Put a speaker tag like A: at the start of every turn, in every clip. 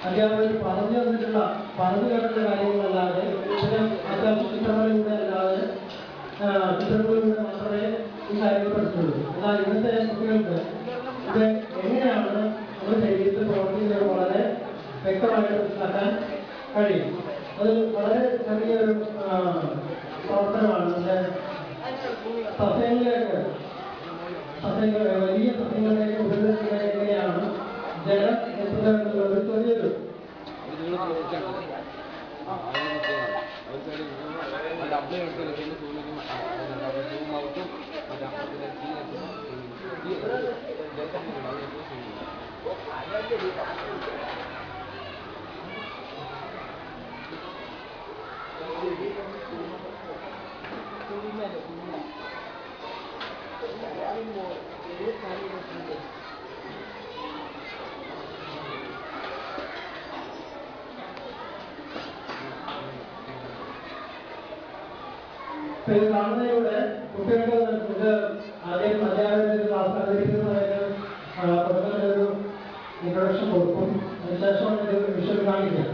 A: അധ്യാപകർ പറഞ്ഞു തന്നിട്ടുള്ള പറഞ്ഞു കേട്ടുള്ള കാര്യങ്ങളല്ലാതെ അത്യാവശ്യം ചിത്രങ്ങളിലൂടെ അല്ലാതെ ചിത്രങ്ങളിലൂടെ മാത്രമേ ഈ കാര്യങ്ങൾ പഠിച്ചുള്ളൂ. എന്നാൽ ഇന്നത്തെ കുട്ടികൾക്ക് ഇത് എങ്ങനെയാണ് നമ്മുടെ ശരീരത്തിൽ പ്രവർത്തിക്കുന്നത് വളരെ വ്യക്തമായിട്ട് മനസ്സിലാക്കാൻ കഴിയും. അത് വളരെ ചെറിയൊരു പ്രവർത്തനമാണ്. നമ്മുടെ സസ്യങ്ങളിലേക്ക് വലിയ സസ്യങ്ങളിലേക്ക് ഉപയോഗിക്കുന്നത് എങ്ങനെയാണ് ജലം എത്തുന്നത് ഒരു ചെറിയൊരു ഇത് കാണുന്നതിലൂടെ കുട്ടികളുടെ ആദ്യം അധ്യാപകരുടെ ക്ലാസ് അവതരിപ്പിക്കുന്നതായിട്ട് ഒരു ഇൻട്രൊഡക്ഷൻ കൊടുക്കും. അതിനുശേഷം ഇത് വിഷ്വൽ കാണിക്കുക.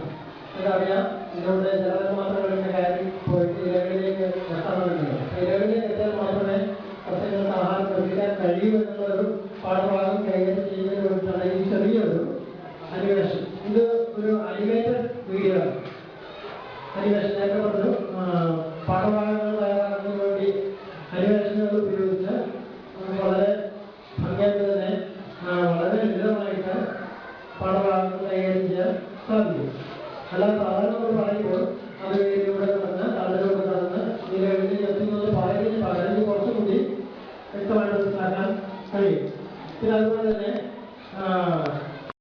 A: ഇതറിയാം ഇതിലൂടെ ജലതന്മാത്രകളുടെ കാര്യം പോയിട്ട് ഇലകളിലേക്ക് എത്താറുണ്ട്. ഇലകളിലേക്ക് എത്തിയാൽ മാത്രമേ സസ്യങ്ങൾക്ക് ആഹാരം ലഭിക്കാൻ കഴിയൂ എന്നുള്ളൊരു പാഠഭാഗം കൈകാര്യം ചെയ്യുന്നതിനുള്ള ഈ ചെറിയൊരു അനിമേഷൻ. ഇത് ഒരു അനിമേറ്റഡ് വീഡിയോ ആണ്. അനിമേഷൻ നേരത്തെ പറഞ്ഞു പാഠഭാഗങ്ങൾ തയ്യാറാക്കുന്നതിന് വേണ്ടി അനിമേഷനുകൾ ഉപയോഗിച്ച് വളരെ ഭംഗിയായിട്ട് തന്നെ വളരെ ലളിതമായിട്ട് പാഠഭാഗങ്ങൾ കൈകാര്യം ചെയ്യാൻ സാധിക്കും. അല്ലാതെ സാധാരണ നമ്മൾ പറയുമ്പോൾ അത് ഇതിലൂടെ നടന്ന് തള്ളിലൂടെ നടന്ന് ഇതിലേക്ക് എത്തുന്നത് പറയുന്നതിന് കുറച്ചുകൂടി വ്യക്തമായിട്ട് മനസ്സിലാക്കാൻ കഴിയും. പിന്നെ അതുപോലെ തന്നെ